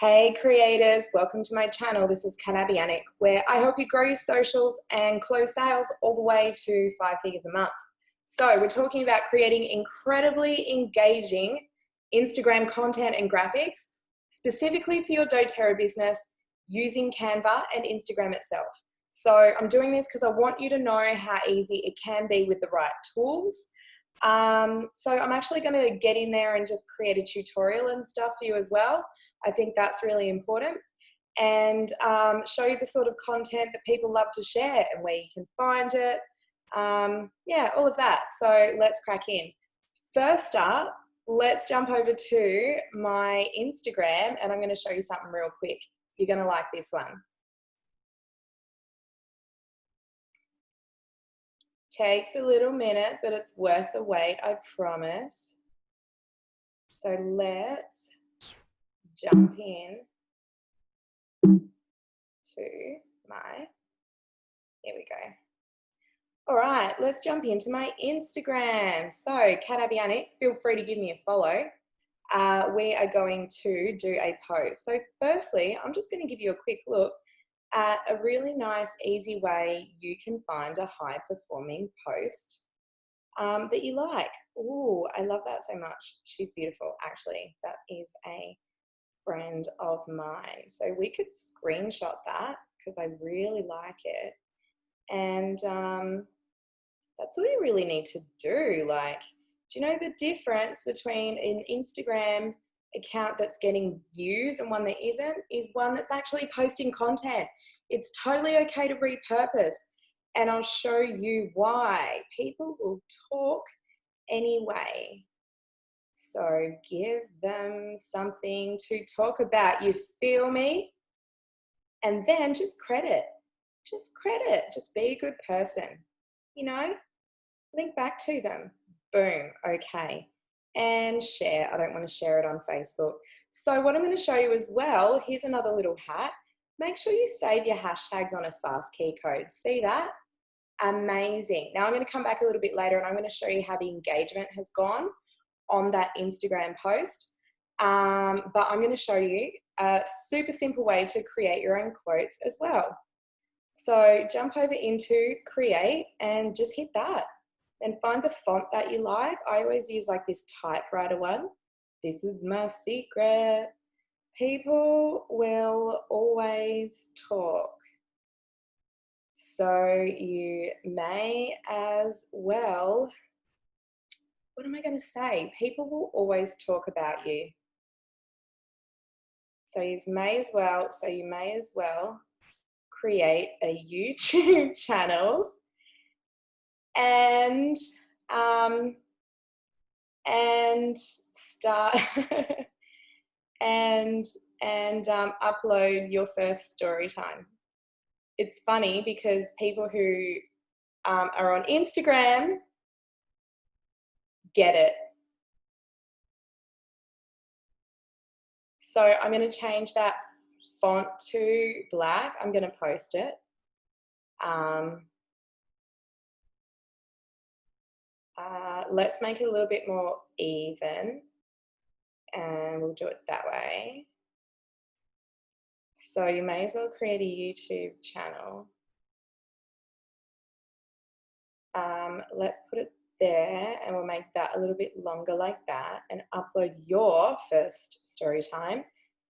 Hey creators, welcome to my channel. This is Canva, where I help you grow your socials and close sales all the way to 5 figures a month. So we're talking about creating incredibly engaging Instagram content and graphics, specifically for your doTERRA business using Canva and Instagram itself. So I'm doing this because I want you to know how easy it can be with the right tools. So I'm actually going to get in there and just create a tutorial and stuff for you as well. I think that's really important, and show you the sort of content that people love to share and where you can find it. Yeah, all of that. So let's crack in. First up, let's jump over to my Instagram, and I'm going to show you something real quick. You're going to like this one. Takes a little minute, but it's worth the wait, I promise. So let's jump in to my, here we go. All right, let's jump into my Instagram. So Canva, feel free to give me a follow. We are going to do a post. So firstly, I'm just going to give you a quick look at a really nice, easy way you can find a high performing post that you like. Ooh, I love that so much. She's beautiful, actually. That is a friend of mine. So we could screenshot that because I really like it. And that's what you really need to do. Like, do you know the difference between an Instagram account that's getting views and one that isn't? Is one that's actually posting content. It's totally okay to repurpose. And I'll show you why. People will talk anyway. So give them something to talk about. You feel me? And then just credit. Just credit. Just be a good person. You know? Link back to them. Boom. Okay. And share. I don't want to share it on Facebook. So what I'm going to show you as well, here's another little hack. Make sure you save your hashtags on a fast key code. See that? Amazing. Now I'm going to come back a little bit later and I'm going to show you how the engagement has gone on that Instagram post. But I'm going to show you a super simple way to create your own quotes as well. So jump over into create and just hit that. Then find the font that you like. I always use like this typewriter one. This is my secret. People will always talk. So you may as well, what am I going to say? People will always talk about you. So you may as well create a YouTube channel and start and upload your first story time. It's funny because people who are on Instagram get it. So I'm going to change that font to black. I'm going to post it. Let's make it a little bit more even, and we'll do it that way. So you may as well create a YouTube channel. Let's put it there, and we'll make that a little bit longer like that, and upload your first story time.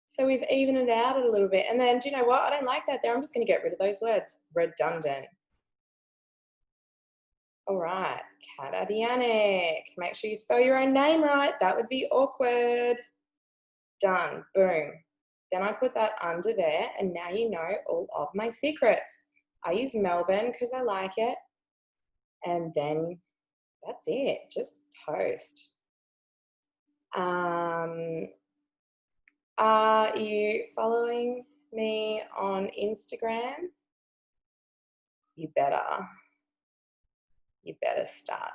So we've evened it out a little bit. And then, do you know what? I don't like that there. I'm just going to get rid of those words. Redundant. All right, Canva. Make sure you spell your own name right. That would be awkward. Done. Boom. Then I put that under there, and now you know all of my secrets. I use Melbourne because I like it. And then that's it. Just post. Are you following me on Instagram? You better start,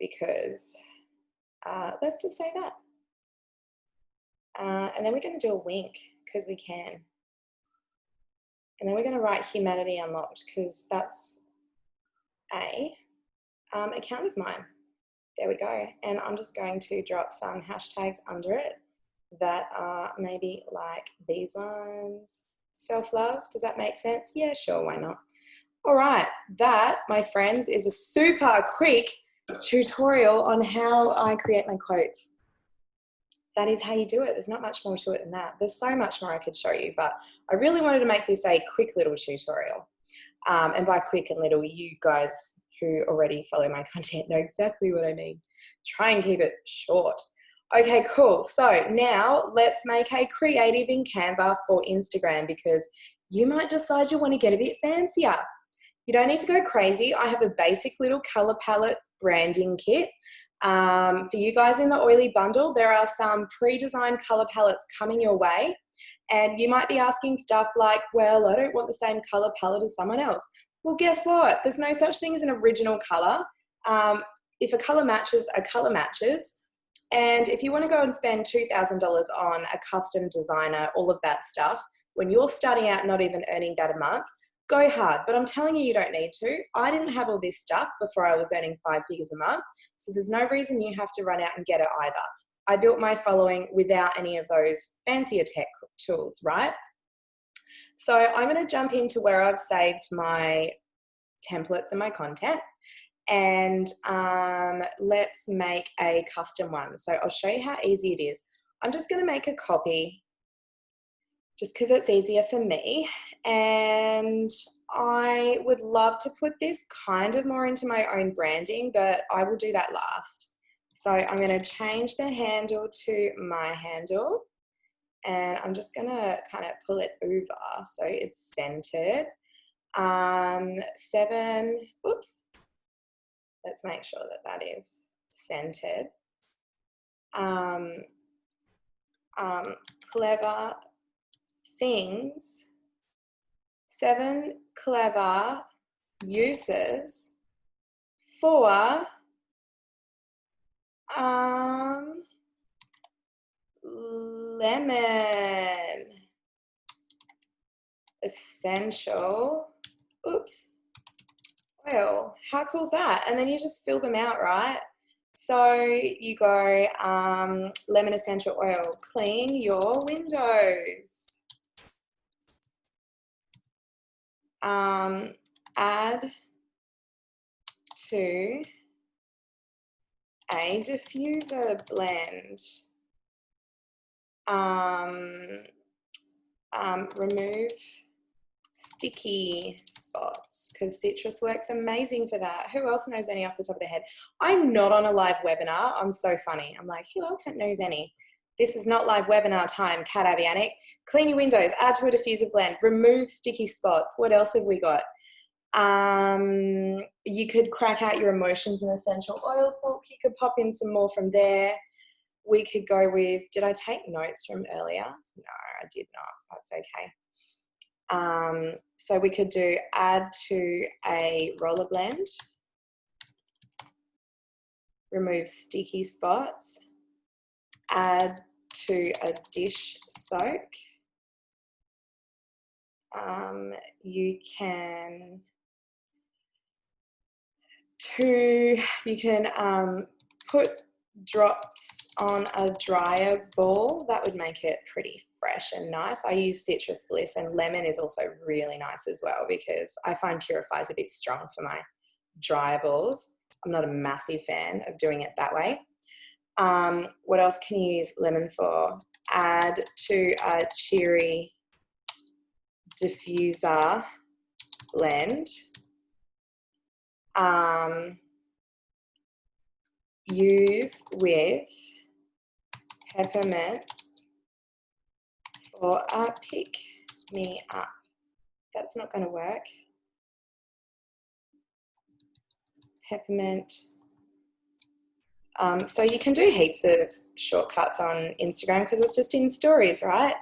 because let's just say that. And then we're going to do a wink because we can. And then we're going to write Humanity Unlocked because that's a account of mine. There we go. And I'm just going to drop some hashtags under it. that are maybe like these ones. Self-love, does that make sense? Yeah, sure, why not? All right, that, my friends, is a super quick tutorial on how I create my quotes. That is how you do it. There's not much more to it than that. There's so much more I could show you, but I really wanted to make this a quick little tutorial. And by quick and little, you guys who already follow my content know exactly what I mean. Try and keep it short. Okay, cool. So now let's make a creative in Canva for Instagram, because you might decide you want to get a bit fancier. You don't need to go crazy. I have a basic little color palette branding kit. For you guys in the oily bundle, there are some pre-designed color palettes coming your way. And you might be asking stuff like, well, I don't want the same color palette as someone else. Well, guess what? There's no such thing as an original color. If a color matches, a color matches. And if you want to go and spend $2,000 on a custom designer, all of that stuff, when you're starting out not even earning that a month, go hard. But I'm telling you, you don't need to. I didn't have all this stuff before I was earning 5 figures a month. So there's no reason you have to run out and get it either. I built my following without any of those fancier tech tools, right? So I'm going to jump into where I've saved my templates and my content, and let's make a custom one. So I'll show you how easy it is. I'm just going to make a copy just because it's easier for me, and I would love to put this kind of more into my own branding, but I will do that last. So I'm going to change the handle to my handle, and I'm just going to kind of pull it over so it's centered. 7, oops, let's make sure that that is centered. Clever things, 7 clever uses for lemon essential, oops, oil. How cool is that? And then you just fill them out, right? So you go lemon essential oil, clean your windows. Add to a diffuser blend. Remove sticky spots, because citrus works amazing for that. Who else knows any off the top of their head? I'm not on a live webinar. I'm so funny. I'm like, who else knows any? This is not live webinar time. Cat Avianic. Clean your windows, add to a diffuser blend, remove sticky spots. What else have we got? You could crack out your emotions and essential oils book. You could pop in some more from there. We could go with, did I take notes from earlier? No, I did not. That's okay. So we could do add to a roller blend, remove sticky spots, add to a dish soak. You can put drops on a dryer ball. That would make it pretty fresh and nice. I use Citrus Bliss, and lemon is also really nice as well, because I find Purify is a bit strong for my dryer balls. I'm not a massive fan of doing it that way. What else can you use lemon for? Add to a cheery diffuser blend. Use with peppermint for a pick me up. That's not going to work. Peppermint. So you can do heaps of shortcuts on Instagram because it's just in stories, right?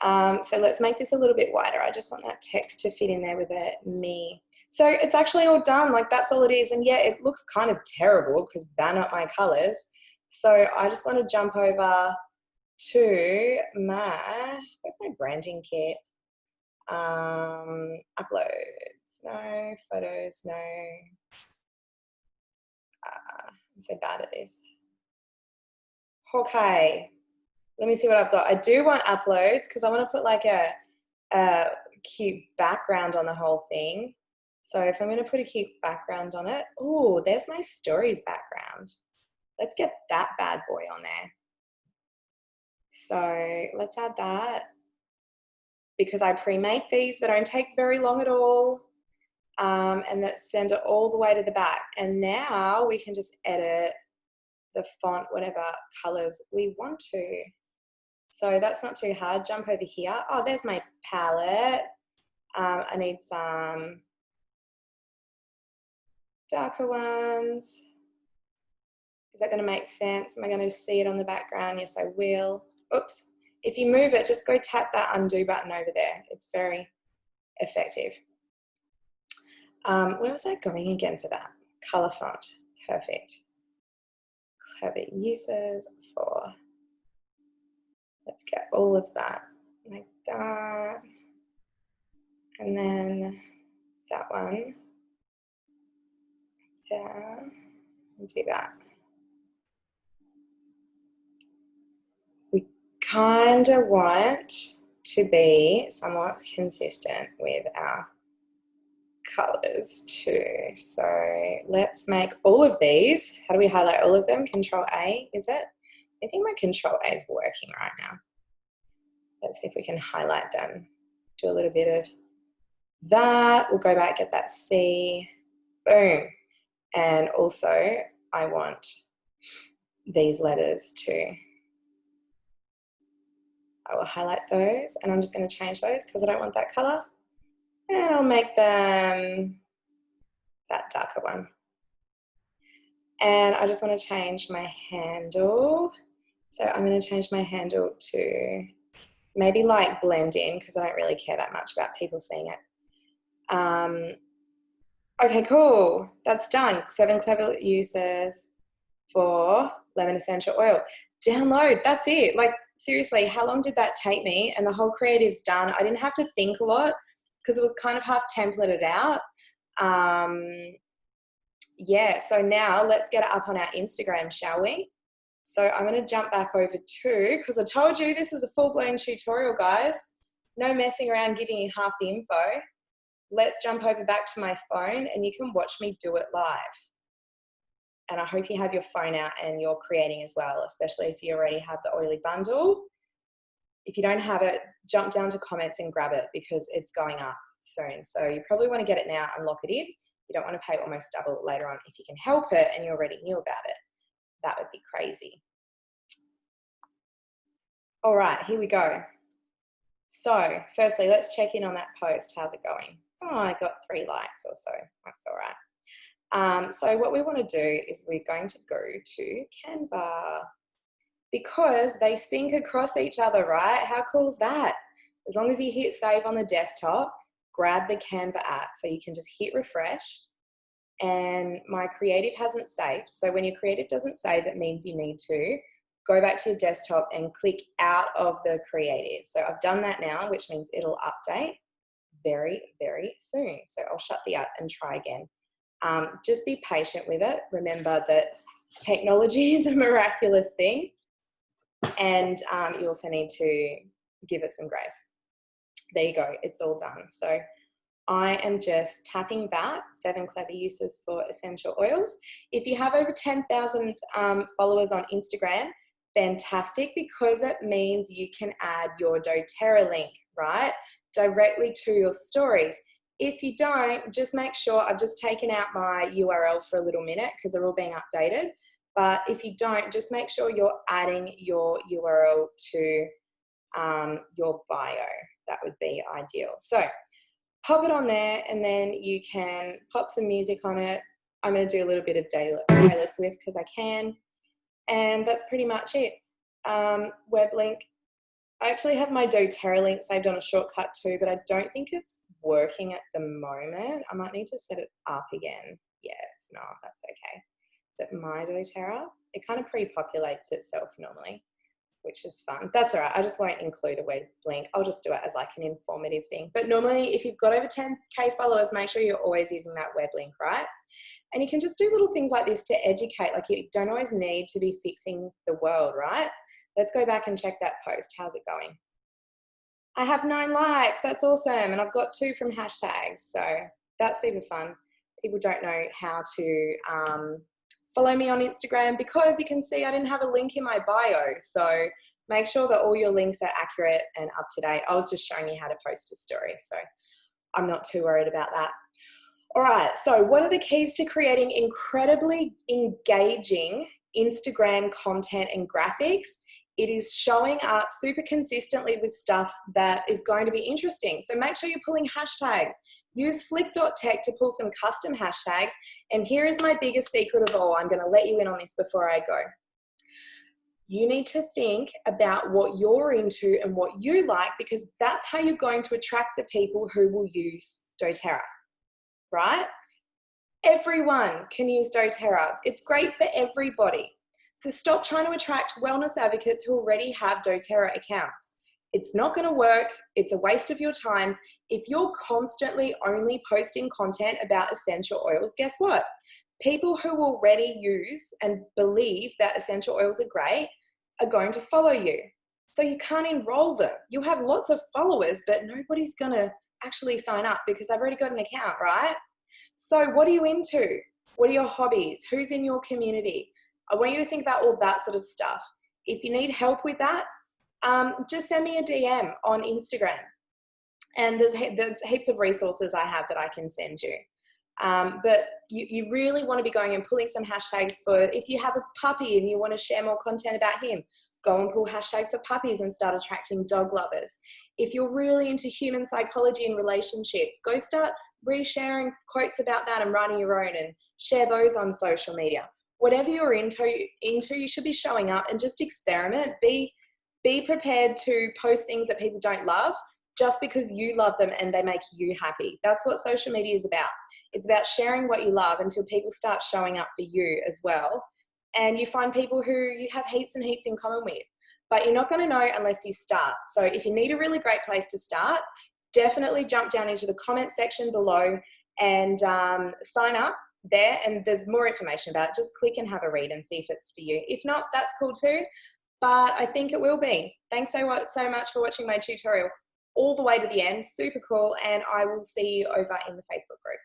So let's make this a little bit wider. I just want that text to fit in there with a me. So it's actually all done, like that's all it is. And yeah, it looks kind of terrible because they're not my colors. So I just want to jump over to where's my branding kit? Uploads, no, photos, no. I'm so bad at this. Okay, let me see what I've got. I do want uploads because I want to put like a cute background on the whole thing. So if I'm going to put a cute background on it, oh, there's my stories background. Let's get that bad boy on there. So let's add that because I pre-made these. They don't take very long at all. And that send it all the way to the back. And now we can just edit the font, whatever colors we want to. So that's not too hard. Jump over here. Oh, there's my palette. I need some darker ones. Is that going to make sense? Am I going to see it on the background? Yes, I will. Oops. If you move it, just go tap that undo button over there. It's very effective. Where was I going again for that? Color font. Perfect. Clever uses for. Let's get all of that like that. And then that one there. And do that. We kind of want to be somewhat consistent with our colors too. So let's make all of these. How do we highlight all of them? Control A, is it? I think my Control A is working right now. Let's see if we can highlight them. Do a little bit of that. We'll go back, get that C. Boom. And also I want these letters too. I will highlight those and I'm just going to change those because I don't want that color. And I'll make them that darker one. And I just want to change my handle. So I'm going to change my handle to maybe like blend in because I don't really care that much about people seeing it. Okay, cool. That's done. 7 clever uses for lemon essential oil. Download. That's it. Like seriously, how long did that take me? And the whole creative's done. I didn't have to think a lot because it was kind of half templated out. Yeah, so now let's get it up on our Instagram, shall we? So I'm going to jump back over to, because I told you this is a full-blown tutorial, guys. No messing around giving you half the info. Let's jump over back to my phone and you can watch me do it live. And I hope you have your phone out and you're creating as well, especially if you already have the oily bundle. If you don't have it, jump down to comments and grab it because it's going up soon. So you probably want to get it now and lock it in. You don't want to pay almost double later on if you can help it and you already knew about it. That would be crazy. All right, here we go. So firstly, let's check in on that post. How's it going? Oh, I got 3 likes or so. That's all right. So what we want to do is we're going to go to Canva because they sync across each other, right? How cool is that? As long as you hit save on the desktop, grab the Canva app so you can just hit refresh. And my creative hasn't saved. So when your creative doesn't save, it means you need to go back to your desktop and click out of the creative. So I've done that now, which means it'll update very, very soon. So I'll shut the app and try again. Just be patient with it. Remember that technology is a miraculous thing. And you also need to give it some grace. There you go. It's all done. So I am just tapping that 7 clever uses for essential oils. If you have over 10,000 followers on Instagram, fantastic, because it means you can add your doTERRA link, right, directly to your stories. If you don't, just make sure, I've just taken out my URL for a little minute because they're all being updated. But if you don't, just make sure you're adding your URL to your bio. That would be ideal. So pop it on there and then you can pop some music on it. I'm going to do a little bit of Taylor Swift because I can. And that's pretty much it. Web link. I actually have my doTERRA link saved on a shortcut too, but I don't think it's working at the moment. I might need to set it up again. Yeah, it's not. That's okay. Is it my doTERRA? It kind of pre-populates itself normally, which is fun. That's all right. I just won't include a web link. I'll just do it as like an informative thing. But normally if you've got over 10K followers, make sure you're always using that web link, right? And you can just do little things like this to educate. Like you don't always need to be fixing the world, right? Let's go back and check that post. How's it going? I have 9 likes. That's awesome. And I've got 2 from hashtags. So that's super fun. People don't know how to follow me on Instagram because you can see I didn't have a link in my bio. So make sure that all your links are accurate and up to date. I was just showing you how to post a story. So I'm not too worried about that. All right. So what are the keys to creating incredibly engaging Instagram content and graphics? It is showing up super consistently with stuff that is going to be interesting. So make sure you're pulling hashtags. Use flick.tech to pull some custom hashtags. And here is my biggest secret of all. I'm going to let you in on this before I go. You need to think about what you're into and what you like, because that's how you're going to attract the people who will use doTERRA, right? Everyone can use doTERRA. It's great for everybody. So stop trying to attract wellness advocates who already have doTERRA accounts. It's not going to work. It's a waste of your time. If you're constantly only posting content about essential oils, guess what? People who already use and believe that essential oils are great are going to follow you. So you can't enroll them. You'll have lots of followers, but nobody's going to actually sign up because they've already got an account, right? So what are you into? What are your hobbies? Who's in your community? I want you to think about all that sort of stuff. If you need help with that, just send me a DM on Instagram. And there's heaps of resources I have that I can send you. But you really want to be going and pulling some hashtags for, if you have a puppy and you want to share more content about him, go and pull hashtags for puppies and start attracting dog lovers. If you're really into human psychology and relationships, go start resharing quotes about that and writing your own and share those on social media. Whatever you're into, you should be showing up and just experiment. Be prepared to post things that people don't love just because you love them and they make you happy. That's what social media is about. It's about sharing what you love until people start showing up for you as well. And you find people who you have heaps and heaps in common with. But you're not going to know unless you start. So if you need a really great place to start, definitely jump down into the comment section below and sign up there. And there's more information about it. Just click and have a read and see if it's for you. If not, that's cool too. But I think it will be. Thanks so much for watching my tutorial all the way to the end. Super cool. And I will see you over in the Facebook group.